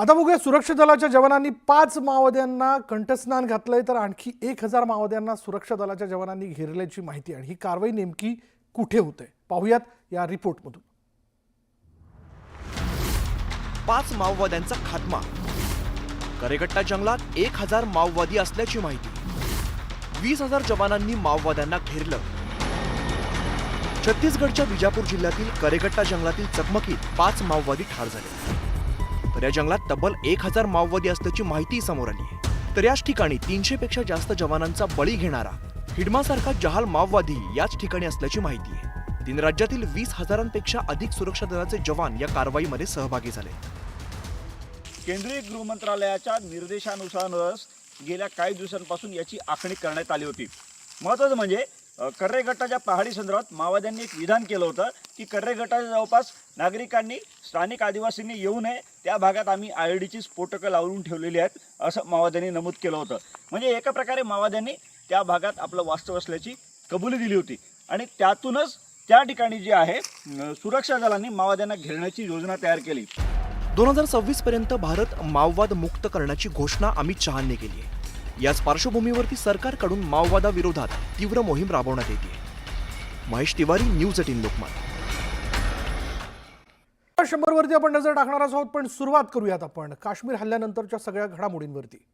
आता बघूया, सुरक्षा दलाच्या जवानांनी 5 माओवाद्यांना कंठस्नान घातलंय तर आणखी 1000 माओवाद्यांना सुरक्षा दलाच्या जवानांनी घेरल्याची माहिती. आणि ही कारवाई नेमकी कुठे होते पाहूयात या रिपोर्टमधून. 5 माओवाद्यांचा खात्मा. करेगट्टा जंगलात 1000 माओवादी असल्याची माहिती. 20,000 जवानांनी माओवाद्यांना घेरलं. छत्तीसगडच्या बिजापूर जिल्ह्यातील करेगट्टा जंगलातील चकमकीत 5 माओवादी ठार झाले. तर या जंगलात तब्बल 1000 माओवादी असल्याची माहिती समोर आली आहे. तर याच ठिकाणी 300 पेक्षा जास्त जवानांचा बळी घेणारा हिडमासारखा जहाल माओवादी याच ठिकाणी असल्याची माहिती आहे. 3 राज्यातील 20,000पेक्षा अधिक सुरक्षा दलाचे जवान या कारवाईमध्ये सहभागी झाले. केंद्रीय गृह मंत्रालयाच्या निर्देशानुसार गेल्या काही दिवसांपासून याची आखणी करण्यात आली होती. महत्त्वाचं म्हणजे कर्रेगट्टाच्या पहाडी संदर्भात माओवाद्यांनी एक विधान केलं होतं की कर्रेगट्टाच्या जवळपास नागरिकांनी, स्थानिक आदिवासींनी येऊ नये, त्या भागात आम्ही IEDची स्फोटकं लावून ठेवलेली आहेत असं माओवाद्यांनी नमूद केलं होतं. म्हणजे एका प्रकारे माओवाद्यांनी त्या भागात आपलं वास्तव असल्याची कबुली दिली होती आणि त्यातूनच त्या ठिकाणी जे आहे सुरक्षा दलांनी माओवाद्यांना घेरण्याची योजना तयार केली. 2026 पर्यंत भारत माओवाद मुक्त करण्याची घोषणा अमित शहांनी केली आहे. याच पार्श्वभूमीवरती सरकारकडून माओवादाविरोधात तीव्र मोहीम राबवण्यात येते. महेश तिवारी, न्यूज 18 लोकमत. 100 वरती आपण नजर टाकणार आहोत, पण सुरुवात करूयात आपण काश्मीर हल्ल्यानंतरच्या सगळ्या घडामोडींवरती.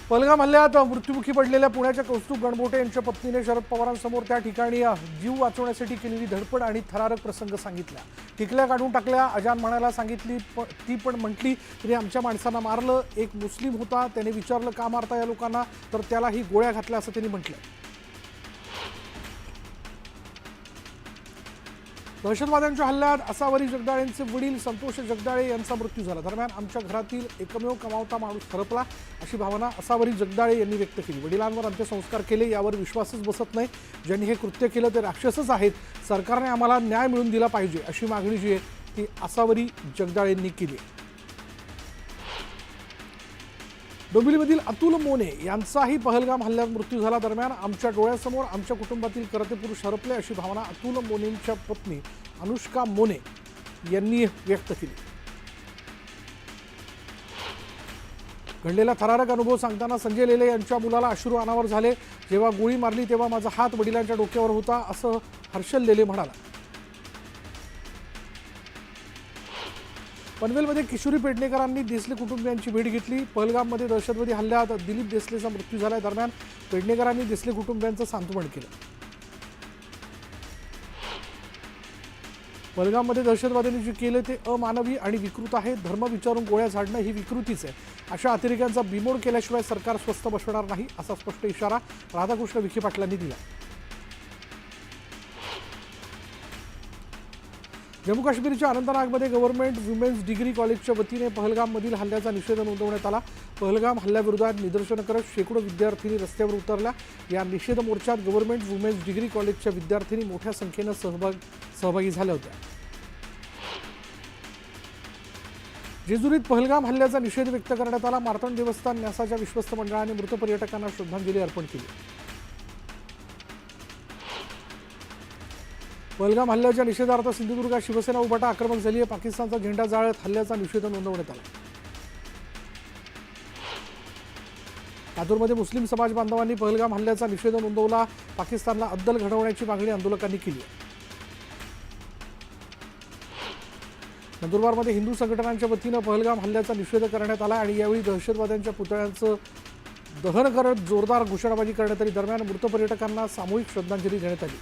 पहलगाम हल्ल्यात मृत्युमुखी पडलेल्या पुण्याच्या कौस्तुभ गणबोटे यांच्या पत्नीने शरद पवारांसमोर त्या ठिकाणी जीव वाचवण्यासाठी केलेली धडपड आणि थरारक प्रसंग सांगितला. टिकल्या काढून टाकल्या, अजान म्हणायला सांगितली, ती पण म्हटली तरी आमच्या माणसांना मारलं. एक मुस्लिम होता, त्याने विचारलं का मारता या लोकांना, तर त्यालाही गोळ्या घातल्या असं त्यांनी म्हटलं. दहशतवाद्यांच्या हल्ल्यात असावरी जगदाळेंचे वडील संतोष जगदाळे यांचा मृत्यू झाला. दरम्यान आमच्या घरातील एकमेव कमावता माणूस हरपला अशी भावना असावरी जगदाळे यांनी व्यक्त केली. वडिलांवर अंत्यसंस्कार केले यावर विश्वासच बसत नाही. ज्यांनी हे कृत्य केलं ते राक्षसच आहेत. सरकारने आम्हाला न्याय मिळवून दिला पाहिजे अशी मागणी जी आहे ती असावरी जगदाळेंनी केली. डोंबिवलीमधील अतुल मोने यांचाही पहलगाम हल्ल्यात मृत्यू झाला. दरम्यान आमच्या डोळ्यासमोर आमच्या कुटुंबातील करते पुरुष हरपले अशी भावना अतुल मोनेंच्या पत्नी अनुष्का मोने यांनी व्यक्त केली. घडलेला थरारक अनुभव सांगताना संजय लेले यांच्या मुलाला अश्रू अनावर झाले. जेव्हा गोळी मारली तेव्हा माझा हात वडिलांच्या डोक्यावर होता असं हर्षल लेले म्हणाला. पनवेलमध्ये किशोरी पेडणेकरांनी देसले कुटुंबियांची भेट घेतली. पहलगाममध्ये दहशतवादी हल्ल्यात दिलीप देसलेचा मृत्यू झाला. दरम्यान पेडणेकरांनी देसले कुटुंबियांचं सांत्वन केलं. पहलगाममध्ये दहशतवाद्यांनी जे केले ते अमानवी आणि विकृत आहे. धर्म विचारून गोळ्या झाडणं ही विकृतीच आहे. अशा अतिरेक्यांचा बिमोड केल्याशिवाय सरकार स्वस्थ बसणार नाही असा स्पष्ट इशारा राधाकृष्ण विखे पाटलांनी दिला. जम्मू काश्मीरच्या अनंतनागमध्ये गव्हर्नमेंट वुमेन्स डिग्री कॉलेजच्या वतीने पहलगाममधील हल्ल्याचा निषेध नोंदवण्यात आला. पहलगाम हल्ल्याविरोधात निदर्शनं करत शेकडो विद्यार्थिनी रस्त्यावर उतरल्या. या निषेध मोर्चात गव्हर्नमेंट वुमेन्स डिग्री कॉलेजच्या विद्यार्थिनी मोठ्या संख्येनं सहभागी झाल्या होत्या. जेजुरीत पहलगाम हल्ल्याचा निषेध व्यक्त करण्यात आला. मार्तंड देवस्थान न्यासाच्या विश्वस्त मंडळाने मृत पर्यटकांना श्रद्धांजली अर्पण केली. पहलगाम हल्ल्याच्या निषेधार्थ सिंधुदुर्गात शिवसेना उभाटा आक्रमक झाली आहे. पाकिस्तानचा झेंडा जाळत हल्ल्याचा निषेध नोंदवण्यात आला. लातूरमध्ये मुस्लिम समाज बांधवांनी पहलगाम हल्ल्याचा निषेध नोंदवला. पाकिस्तानला अद्दल घडवण्याची मागणी आंदोलकांनी केली. नंदुरबारमध्ये हिंदू संघटनांच्या वतीनं पहलगाम हल्ल्याचा निषेध करण्यात आला आणि यावेळी दहशतवाद्यांच्या पुतळ्यांचं दहन करत जोरदार घोषणाबाजी करण्यात आली. दरम्यान मृत पर्यटकांना सामूहिक श्रद्धांजली देण्यात आली.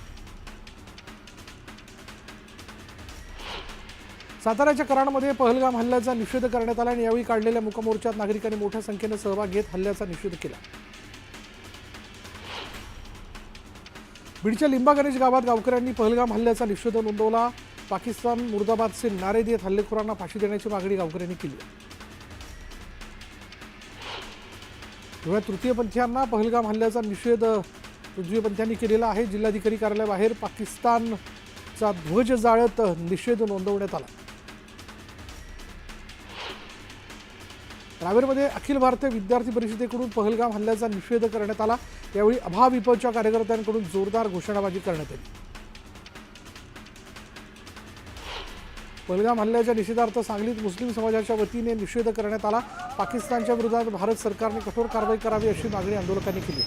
साताऱ्याच्या कराडमध्ये पहलगाम हल्ल्याचा निषेध करण्यात आला आणि यावेळी काढलेल्या मूकमोर्चात नागरिकांनी मोठ्या संख्येने सहभाग घेत हल्ल्याचा निषेध केला. बीडच्या लिंबा गणेश गावात गावकऱ्यांनी पहलगाम हल्ल्याचा निषेध नोंदवला. पाकिस्तान मुर्दाबादचे नारे देत हल्लेखोरांना फाशी देण्याची मागणी गावकऱ्यांनी केली. तेव्हा तृतीयपंथीयांना पहलगाम हल्ल्याचा निषेध तृतीयपंथीयांनी केलेला आहे. जिल्हाधिकारी कार्यालयाबाहेर पाकिस्तानचा ध्वज जाळत निषेध नोंदवण्यात आला. रावेरमध्ये अखिल भारतीय विद्यार्थी परिषदेकडून पहलगाम हल्ल्याचा निषेध करण्यात आला. यावेळी अभाविपच्या कार्यकर्त्यांकडून जोरदार घोषणाबाजी करण्यात आली. पहलगाम हल्ल्याच्या निषेधार्थ सांगलीत मुस्लिम समाजाच्या वतीने निषेध करण्यात आला. पाकिस्तानच्या विरोधात भारत सरकारने कठोर कारवाई करावी अशी मागणी आंदोलकांनी केली.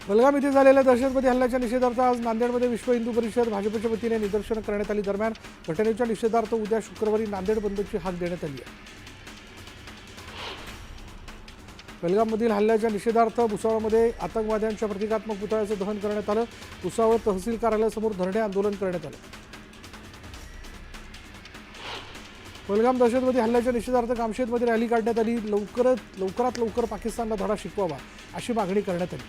पहलगाम येथे झालेल्या दहशतवादी हल्ल्याच्या निषेधार्थ आज नांदेडमध्ये विश्व हिंदू परिषद भाजपच्या वतीने निदर्शनं करण्यात आली. दरम्यान घटनेच्या निषेधार्थ उद्या शुक्रवारी नांदेड बंदची हाक देण्यात आली आहे. पहलगाममधील हल्ल्याच्या निषेधार्थ भुसावळमध्ये आतंकवाद्यांच्या प्रतिकात्मक पुतळ्याचं दहन करण्यात आलं. भुसावळ तहसील कार्यालयासमोर धरणे आंदोलन करण्यात आलं. पहलगाम दहशतवादी हल्ल्याच्या निषेधार्थ कामशेतमध्ये रॅली काढण्यात आली. लवकरात लवकर पाकिस्तानला धडा शिकवावा अशी मागणी करण्यात आली.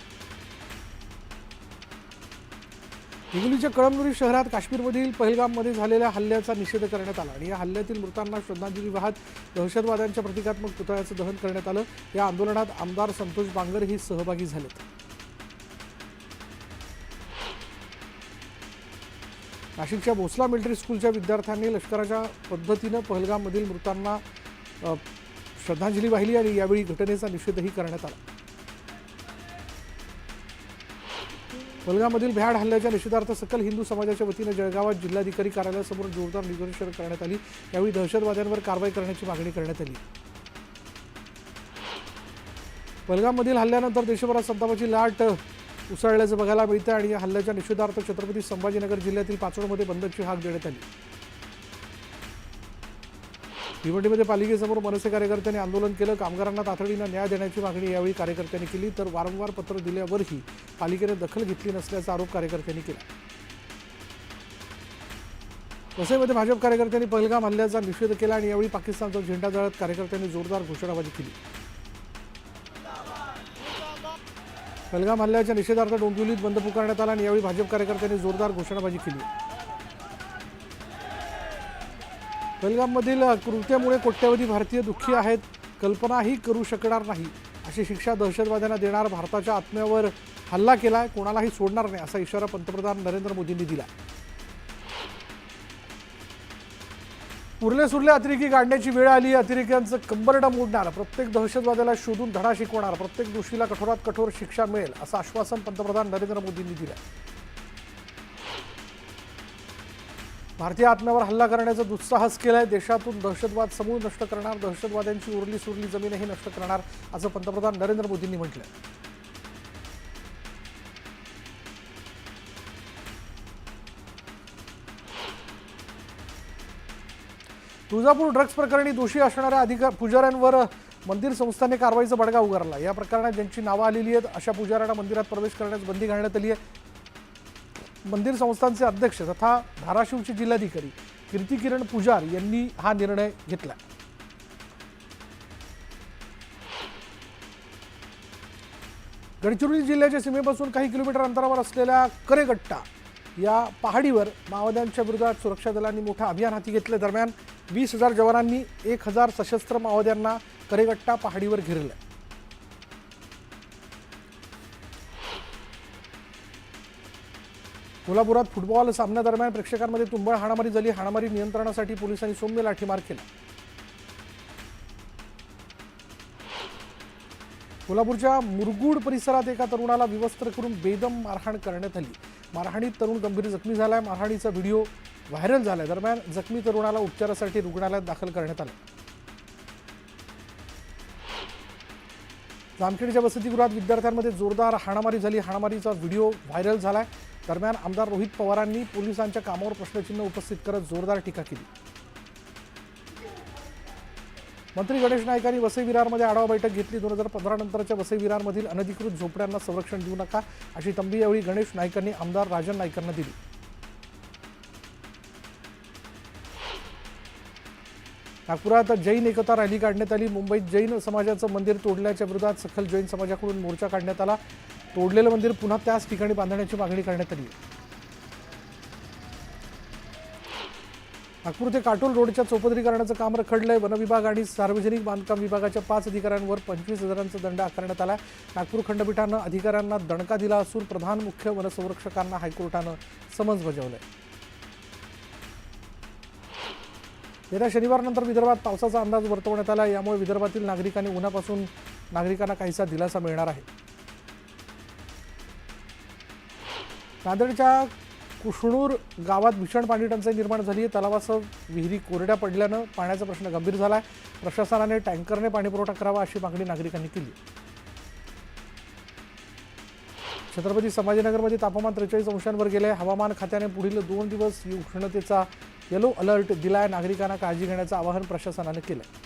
हिंगोलीच्या कळमनुरी शहरात काश्मीरमधील पहलगाममध्ये झालेल्या हल्ल्याचा निषेध करण्यात आला आणि या हल्ल्यातील मृतांना श्रद्धांजली वाहत दहशतवाद्यांच्या प्रतिकात्मक पुतळ्याचं दहन करण्यात आलं. या आंदोलनात आमदार संतोष बांगर ही सहभागी झालेत. नाशिकच्या भोसला मिलिटरी स्कूलच्या विद्यार्थ्यांनी लष्कराच्या पद्धतीनं पहलगाममधील मृतांना श्रद्धांजली वाहिली आणि यावेळी घटनेचा निषेधही करण्यात आला. पहलगाममधील भ्याड हल्ल्याच्या निषेधार्थ सकल हिंदू समाजाच्या वतीनं जळगावात जिल्हाधिकारी कार्यालयासमोर जोरदार निदर्शनं करण्यात आली. यावेळी दहशतवाद्यांवर कारवाई करण्याची मागणी करण्यात आली. पहलगाममधील हल्ल्यानंतर देशभरात संतापाची लाट उसळल्याचं बघायला मिळतं आणि या हल्ल्याच्या निषेधार्थ छत्रपती संभाजीनगर जिल्ह्यातील पाचोडमध्ये बंदची हाक देण्यात आली. भिवंडीमध्ये पालिकेसमोर मनसे कार्यकर्त्यांनी आंदोलन केलं. कामगारांना तातडीनं न्याय देण्याची मागणी यावेळी कार्यकर्त्यांनी केली. तर वारंवार पत्र दिल्यावरही पालिकेने दखल घेतली नसल्याचा आरोप कार्यकर्त्यांनी केला. वसईमध्ये भाजप कार्यकर्त्यांनी पहलगाम हल्ल्याचा निषेध केला आणि यावेळी पाकिस्तानचा झेंडा जाळत कार्यकर्त्यांनी जोरदार घोषणाबाजी केली. पहलगाम हल्ल्याच्या निषेधार्थ डोंबिवलीत बंद पुकारण्यात आला आणि यावेळी भाजप कार्यकर्त्यांनी जोरदार घोषणाबाजी केली. पहलगाममधील कृत्यामुळे कोट्यवधी भारतीय दुःखी आहेत. कल्पनाही करू शकणार नाही अशी शिक्षा दहशतवाद्यांना देणार. भारताच्या आत्म्यावर हल्ला केलाय, कोणालाही सोडणार नाही असा इशारा पंतप्रधान नरेंद्र मोदींनी दिला. उरले सुरले अतिरेकी काढण्याची वेळ आली. अतिरेक्यांचं कंबरडं मोडणार, प्रत्येक दहशतवाद्याला शोधून धडा शिकवणार, प्रत्येक दोषीला कठोरात कठोर शिक्षा मिळेल असं आश्वासन पंतप्रधान नरेंद्र मोदींनी दिलं. भारतीय आत्म्यावर हल्ला करण्याचा दुस्साहस केलाय. देशातून दहशतवाद समूळ नष्ट करणार, दहशतवाद्यांची उरली सुरली जमीनही नष्ट करणार असं पंतप्रधान नरेंद्र मोदींनी म्हटलंय. तुळजापूर ड्रग्ज प्रकरणी दोषी असणाऱ्या पुजाऱ्यांवर मंदिर संस्थाने कारवाईचा बडगा उगारला. या प्रकरणात ज्यांची नावं आलेली आहेत अशा पुजाऱ्यांना मंदिरात प्रवेश करण्यास बंदी घालण्यात आली आहे. मंदिर संस्थांचे अध्यक्ष तथा धाराशिवचे जिल्हाधिकारी कीर्ती किरण पुजार यांनी हा निर्णय घेतला. गडचिरोली जिल्ह्याच्या सीमेपासून काही किलोमीटर अंतरावर असलेल्या करेगट्टा या पहाडीवर माओवाद्यांच्या विरोधात सुरक्षा दलांनी मोठं अभियान हाती घेतलं. दरम्यान 20,000 जवानांनी 1,000 सशस्त्र माओवाद्यांना करेगट्टा पहाडीवर घेरलं. कोल्हापुरात फुटबॉल सामन्यादरम्यान प्रेक्षकांमध्ये तुंबळ हाणामारी झाली. हाणामारी नियंत्रणासाठी पोलिसांनी सौम्य लाठीमार केला. कोल्हापूरच्या मुरगुड परिसरात एका तरुणाला विवस्त्र करून बेदम मारहाण करण्यात आली. मारहाणीत तरुण गंभीर जखमी झालाय. मारहाणीचा व्हिडिओ व्हायरल झालाय. दरम्यान जखमी तरुणाला उपचारासाठी रुग्णालयात दाखल करण्यात आलं. जामखेडच्या वसतिगृहात विद्यार्थ्यांमध्ये जोरदार हाणामारी झाली. हाणामारीचा व्हिडिओ व्हायरल झालाय. दरम्यान आमदार रोहित पवारांनी पोलिसांच्या कामावर प्रश्नचिन्ह उपस्थित करत जोरदार टीका केली. मंत्री गणेश नाईकांनी वसई विरारमध्ये आढावा बैठक घेतली. 2015 नंतरच्या वसई विरारमधील अनधिकृत झोपड्यांना संरक्षण देऊ नका अशी तंबी यावेळी गणेश नाईकांनी आमदार राजन नाईकांना दिली. नागपुरात जैन एकता रॅली काढण्यात आली. मुंबईत जैन समाजाचं मंदिर तोडल्याच्या विरोधात सखल जैन समाजाकडून मोर्चा काढण्यात आला. तोडलेलं मंदिर पुन्हा त्याच ठिकाणी बांधण्याची मागणी करण्यात आली. नागपूर ते काटोल रोडच्या चौपदरीकरणाचं काम रखडलंय. वनविभाग आणि सार्वजनिक बांधकाम विभागाच्या 5 अधिकाऱ्यांवर 25,000चा दंड आकारण्यात आला. नागपूर खंडपीठानं अधिकाऱ्यांना दणका दिला असून प्रधान मुख्य वनसंरक्षकांना हायकोर्टानं समन्स बजावलंय. येत्या शनिवारनंतर विदर्भात पावसाचा अंदाज वर्तवण्यात आला. यामुळे विदर्भातील नागरिकांना काहीसा दिलासा मिळणार आहे. नांदेडच्या कुशणूर गावात भीषण पाणी टंचाई निर्माण झाली आहे. तलावासह विहिरी कोरड्या पडल्यानं पाण्याचा प्रश्न गंभीर झाला आहे. प्रशासनाने टँकरने पाणीपुरवठा करावा अशी मागणी नागरिकांनी केली. छत्रपती संभाजीनगरमध्ये तापमान 43 अंशांवर गेले. हवामान खात्याने पुढील 2 दिवस उष्णतेचा येलो अलर्ट दिलाय. नागरिकांना काळजी घेण्याचं आवाहन प्रशासनाने केलंय.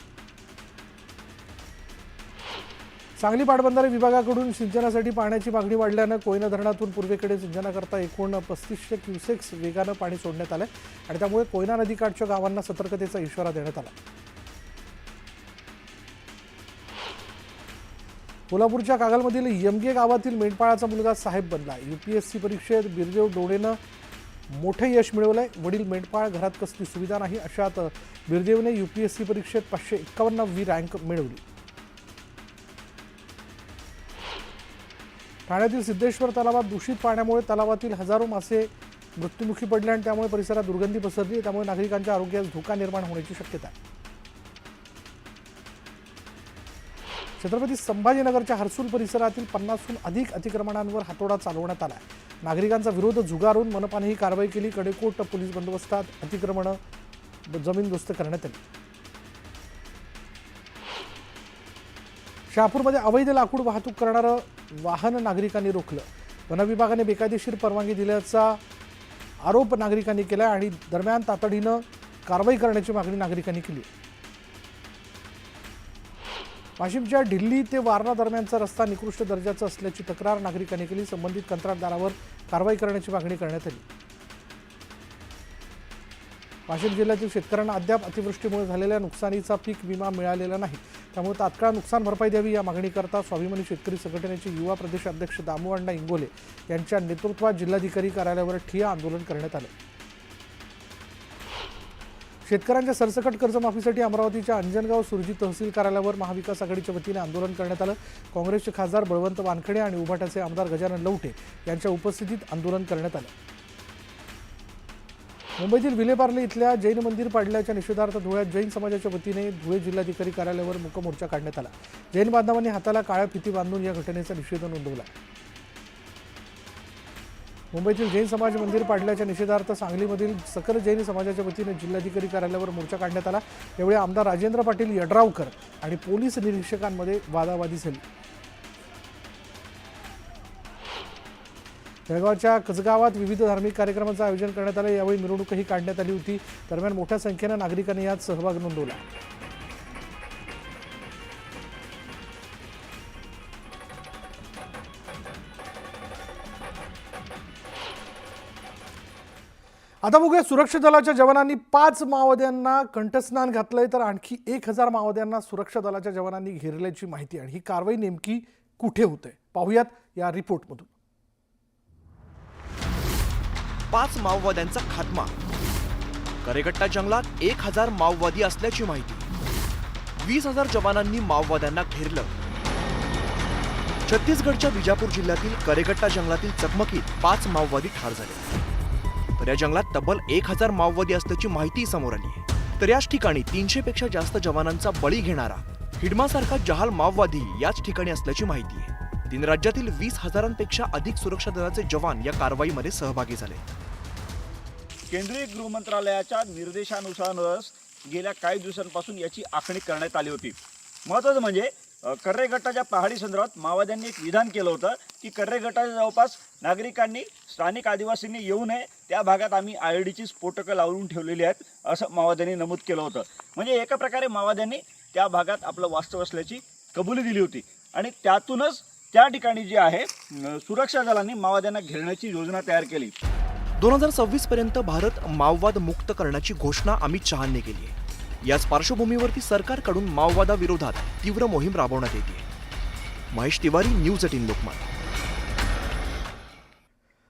सांगली पाटबंधारे विभागाकडून सिंचनासाठी पाण्याची मागणी वाढल्यानं कोयना धरणातून पूर्वेकडे सिंचनाकरता एकूण 3500 क्युसेक्स वेगानं पाणी सोडण्यात आलंय आणि त्यामुळे कोयना नदीकाठच्या गावांना सतर्कतेचा इशारा देण्यात आला. कोल्हापूरच्या कागलमधील यमगे गावातील मेंढपाळाचा मुलगा साहेब बनला. UPSC परीक्षेत बिरदेव डोणेनं मोठे यश मिळवलंय. वडील मेंढपाळ, घरात कसली सुविधा नाही अशात बिरदेवने UPSC परीक्षेत 551वी रँक मिळवली. ठाण्यातील सिद्धेश्वर तलावात दूषित पाण्यामुळे तलावातील हजारो मासे मृत्युमुखी पडले आणि त्यामुळे परिसरात दुर्गंधी पसरली. त्यामुळे नागरिकांच्या आरोग्यास धोका निर्माण होण्याची शक्यता आहे. छत्रपती संभाजीनगरच्या हर्सूल परिसरातील 50हून अधिक अतिक्रमणांवर हातोडा चालवण्यात आला. नागरिकांचा विरोध झुगारून मनपाने ही कारवाई केली. कडेकोट पोलीस बंदोबस्तात अतिक्रमणं जमीनदोस्त करण्यात आली. शहापूरमध्ये अवैध लाकूड वाहतूक करणारं वाहन नागरिकांनी रोखलं. वनविभागाने बेकायदेशीर परवानगी दिल्याचा आरोप नागरिकांनी केला आणि दरम्यान तातडीनं कारवाई करण्याची मागणी नागरिकांनी केली. वाशिमच्या ढिल्ली ते वारणा दरम्यानचा रस्ता निकृष्ट दर्जाचा असल्याची तक्रार नागरिकांनी केली. संबंधित कंत्राटदारावर कारवाई करण्याची मागणी करण्यात आली. वाशिम जिल्ह्यातील शेतकऱ्यांना अद्याप अतिवृष्टीमुळे झालेल्या नुकसानीचा पीक विमा मिळालेला नाही. त्यामुळे तात्काळ नुकसान भरपाई द्यावी या मागणीकरता स्वाभिमानी शेतकरी संघटनेचे युवा प्रदेश अध्यक्ष दामू इंगोले यांच्या नेतृत्वात जिल्हाधिकारी कार्यालयावर ठिय्या आंदोलन करण्यात आले. शेतकऱ्यांच्या सरसकट कर्जमाफीसाठी अमरावतीच्या अंजनगाव सुरजी तहसील कार्यालयावर महाविकास आघाडीच्या वतीने आंदोलन करण्यात आलं. काँग्रेसचे खासदार बळवंत वानखेडे आणि उभाटाचे आमदार गजानन लवटे यांच्या उपस्थितीत आंदोलन करण्यात आलं. मुंबईतील विलेपार्ले इथल्या जैन मंदिर पाडल्याच्या निषेधार्थ धुळ्यात जैन समाजाच्या वतीने धुळे जिल्हाधिकारी कार्यालयावर मूक मोर्चा काढण्यात आला. जैन बांधवांनी हाताला काळ्या फिती बांधून या घटनेचा निषेध नोंदवला. मुंबईतील जैन समाज मंदिर पाडल्याच्या निषेधार्थ सांगलीमधील सकल जैन समाजाच्या वतीने जिल्हाधिकारी कार्यालयावर मोर्चा काढण्यात आला. यावेळी आमदार राजेंद्र पाटील यड्रावकर आणि पोलीस निरीक्षकांमध्ये वादावादी झाली. जळगावच्या कसगावात विविध धार्मिक कार्यक्रमांचं आयोजन करण्यात आलं. यावेळी मिरवणूकही काढण्यात आली होती. दरम्यान मोठ्या संख्येनं नागरिकांनी यात सहभाग नोंदवला. आता बघूया, सुरक्षा दलाच्या जवानांनी 5 माओवाद्यांना कंठस्नान घातलंय तर आणखी 1000 माओवाद्यांना सुरक्षा दलाच्या जवानांनी घेरल्याची माहिती. आणि ही कारवाई नेमकी कुठे होते पाहूयात या रिपोर्टमधून. 5 माओवाद्यांचा खात्मा. करेगट्टा जंगलात 1000 माओवादी असल्याची माहिती. 20,000 जवानांनी माओवाद्यांना घेरलं. छत्तीसगडच्या विजापूर जिल्ह्यातील करेगट्टा जंगलातील चकमकीत 5 माओवादी ठार झाले. तर या जंगलात तब्बल 1000 माओवादी असल्याची माहिती समोर आली आहे. तर याच ठिकाणी 300 पेक्षा जास्त जवानांचा बळी घेणारा हिडमासारखा जहाल माओवादी याच ठिकाणी असल्याची माहिती आहे. 3 राज्यातील 20,000पेक्षा अधिक सुरक्षा दलाचे जवान या कारवाईमध्ये सहभागी झाले. केंद्रीय गृह मंत्रालयाच्या निर्देशानुसार गेल्या काही दिवसांपासून याची आखणी करण्यात आली होती. महत्त्वाचं म्हणजे कर्रेगट्टाच्या पहाडी संदर्भात माओवाद्यांनी एक विधान केलं होतं की कर्रेगट्टाच्या जवळपास नागरिकांनी, स्थानिक आदिवासींनी येऊ नये, त्या भागात आम्ही IEDची स्फोटकं लावून ठेवलेली आहेत असं माओवाद्यांनी नमूद केलं होतं. म्हणजे एका प्रकारे माओवाद्यांनी त्या भागात आपलं वास्तव असल्याची कबुली दिली होती आणि त्यातूनच त्या ठिकाणी जे आहे सुरक्षा दलांनी माओवाद्यांना घेरण्याची योजना तयार केली. 2026 पर्यंत भारत माओवाद मुक्त करण्याची घोषणा अमित शहांनी केली आहे. याच पार्श्वभूमीवरती सरकारकडून माओवादाविरोधात तीव्र मोहीम राबवण्यात येते. महेश तिवारी, न्यूज 18 लोकमत.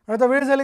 आता वेळ झाली